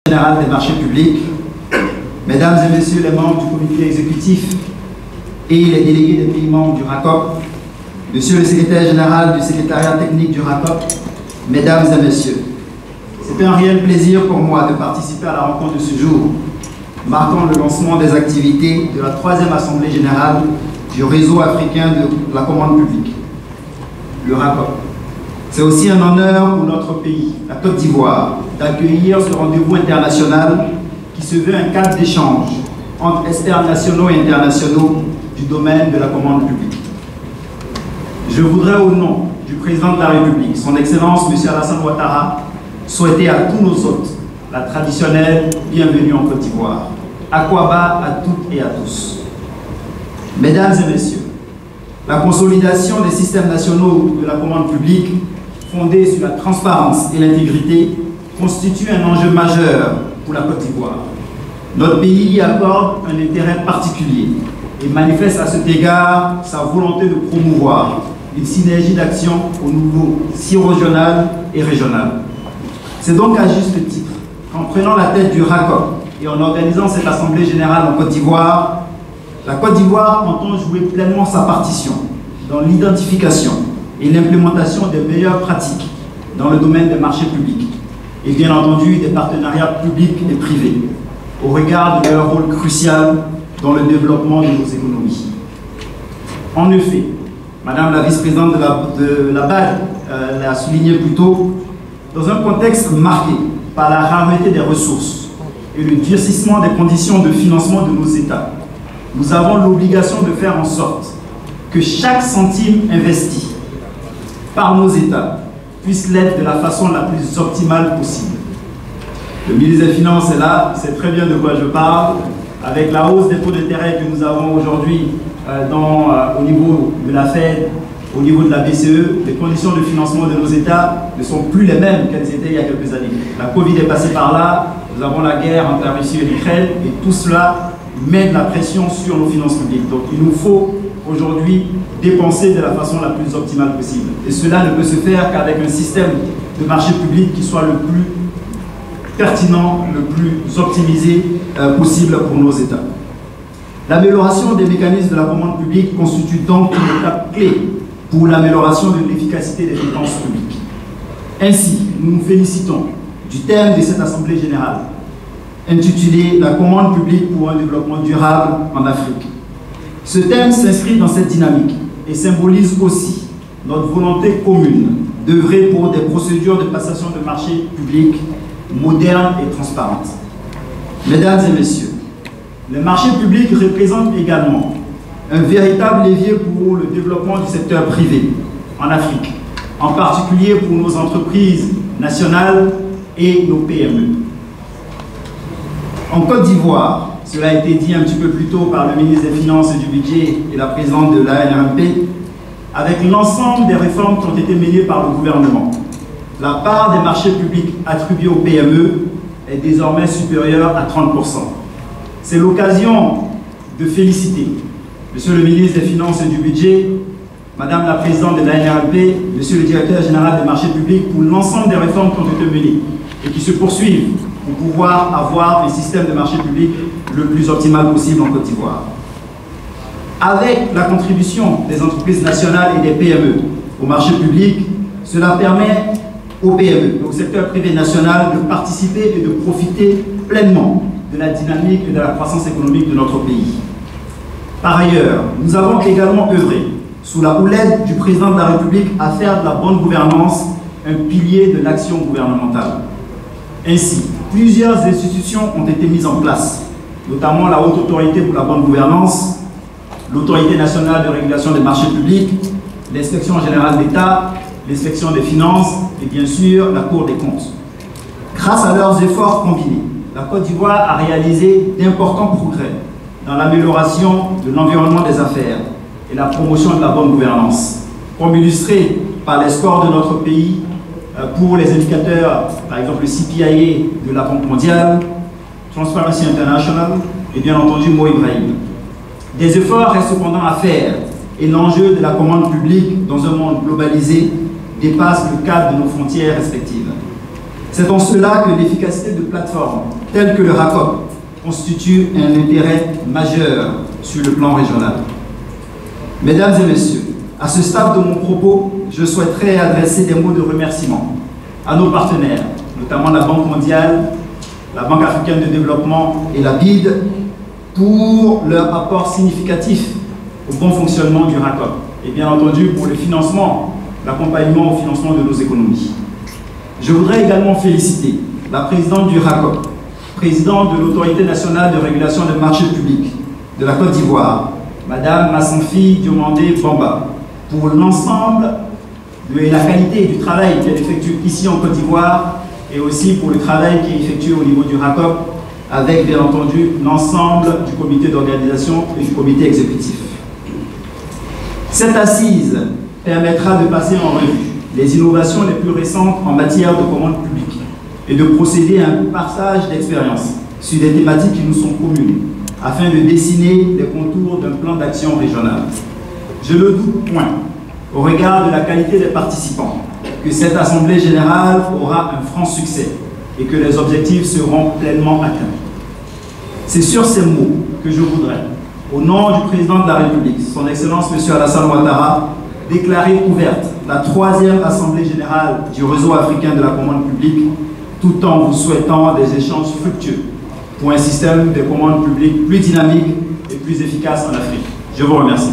Général des marchés publics, Mesdames et Messieurs les membres du comité exécutif et les délégués des pays membres du RACOP, Monsieur le secrétaire général du secrétariat technique du RACOP, Mesdames et Messieurs, c'est un réel plaisir pour moi de participer à la rencontre de ce jour, marquant le lancement des activités de la 3e Assemblée générale du réseau africain de la commande publique, le RACOP. C'est aussi un honneur pour notre pays, la Côte d'Ivoire, d'accueillir ce rendez-vous international qui se veut un cadre d'échange entre experts nationaux et internationaux du domaine de la commande publique. Je voudrais, au nom du président de la République, son Excellence M. Alassane Ouattara, souhaiter à tous nos hôtes la traditionnelle bienvenue en Côte d'Ivoire. Akwaba à toutes et à tous. Mesdames et Messieurs, la consolidation des systèmes nationaux de la commande publique fondés sur la transparence et l'intégrité constitue un enjeu majeur pour la Côte d'Ivoire. Notre pays y accorde un intérêt particulier et manifeste à cet égard sa volonté de promouvoir une synergie d'action au niveau régional et régional. C'est donc à juste titre qu'en prenant la tête du RACOP et en organisant cette Assemblée générale en Côte d'Ivoire, la Côte d'Ivoire entend jouer pleinement sa partition dans l'identification et l'implémentation des meilleures pratiques dans le domaine des marchés publics et bien entendu des partenariats publics et privés au regard de leur rôle crucial dans le développement de nos économies. En effet, Madame la vice-présidente de la BAD l'a souligné plus tôt, dans un contexte marqué par la rareté des ressources et le durcissement des conditions de financement de nos États, nous avons l'obligation de faire en sorte que chaque centime investi par nos États puisse l'être de la façon la plus optimale possible. Le ministre des Finances est là, il sait très bien de quoi je parle. Avec la hausse des taux d'intérêt que nous avons aujourd'hui au niveau de la Fed, au niveau de la BCE, les conditions de financement de nos États ne sont plus les mêmes qu'elles étaient il y a quelques années. La Covid est passée par là, nous avons la guerre entre la Russie et l'Ukraine, et tout cela met de la pression sur nos finances publiques. Donc il nous faut aujourd'hui dépenser de la façon la plus optimale possible. Et cela ne peut se faire qu'avec un système de marché public qui soit le plus pertinent, le plus optimisé possible pour nos États. L'amélioration des mécanismes de la commande publique constitue donc une étape clé pour l'amélioration de l'efficacité des dépenses publiques. Ainsi, nous nous félicitons du thème de cette Assemblée générale, intitulé « La commande publique pour un développement durable en Afrique ». Ce thème s'inscrit dans cette dynamique et symbolise aussi notre volonté commune d'œuvrer pour des procédures de passation de marchés publics modernes et transparentes. Mesdames et Messieurs, les marchés publics représentent également un véritable levier pour le développement du secteur privé en Afrique, en particulier pour nos entreprises nationales et nos PME. En Côte d'Ivoire, cela a été dit un petit peu plus tôt par le ministre des Finances et du Budget et la présidente de l'ANRMP, avec l'ensemble des réformes qui ont été menées par le gouvernement, la part des marchés publics attribués aux PME est désormais supérieure à 30%. C'est l'occasion de féliciter Monsieur le ministre des Finances et du Budget, Madame la présidente de l'ANRP, Monsieur le directeur général des marchés publics pour l'ensemble des réformes qui ont été menées et qui se poursuivent pour pouvoir avoir un système de marché public le plus optimal possible en Côte d'Ivoire. Avec la contribution des entreprises nationales et des PME au marché public, cela permet aux PME, au secteur privé national, de participer et de profiter pleinement de la dynamique et de la croissance économique de notre pays. Par ailleurs, nous avons également œuvré, sous la houlette du président de la République, à faire de la bonne gouvernance un pilier de l'action gouvernementale. Ainsi, plusieurs institutions ont été mises en place, notamment la Haute Autorité pour la bonne gouvernance, l'Autorité nationale de régulation des marchés publics, l'Inspection générale d'État, l'Inspection des finances et bien sûr la Cour des comptes. Grâce à leurs efforts combinés, la Côte d'Ivoire a réalisé d'importants progrès dans l'amélioration de l'environnement des affaires et la promotion de la bonne gouvernance, comme illustré par les scores de notre pays pour les indicateurs, par exemple le CPIA de la Banque mondiale, Transparency International et bien entendu Mo Ibrahim. Des efforts restent cependant à faire et l'enjeu de la commande publique dans un monde globalisé dépasse le cadre de nos frontières respectives. C'est en cela que l'efficacité de plateformes telles que le RACOP constitue un intérêt majeur sur le plan régional. Mesdames et messieurs, à ce stade de mon propos, je souhaiterais adresser des mots de remerciement à nos partenaires, notamment la Banque mondiale, la Banque africaine de développement et la BID, pour leur apport significatif au bon fonctionnement du RACOP et bien entendu pour le financement, l'accompagnement au financement de nos économies. Je voudrais également féliciter la présidente du RACOP, présidente de l'Autorité nationale de régulation des marchés publics de la Côte d'Ivoire, Madame Massanfi Diomandé Bamba, pour l'ensemble de la qualité du travail qu'elle effectue ici en Côte d'Ivoire et aussi pour le travail qui est effectué au niveau du RACOP avec bien entendu l'ensemble du comité d'organisation et du comité exécutif. Cette assise permettra de passer en revue les innovations les plus récentes en matière de commande publique et de procéder à un partage d'expériences sur des thématiques qui nous sont communes afin de dessiner les contours d'un plan d'action régional. Je ne doute point, au regard de la qualité des participants, que cette Assemblée générale aura un franc succès et que les objectifs seront pleinement atteints. C'est sur ces mots que je voudrais, au nom du Président de la République, son Excellence M. Alassane Ouattara, déclarer ouverte la 3e Assemblée générale du réseau africain de la commande publique, tout en vous souhaitant des échanges fructueux pour un système de commande publique plus dynamique et plus efficace en Afrique. Je vous remercie.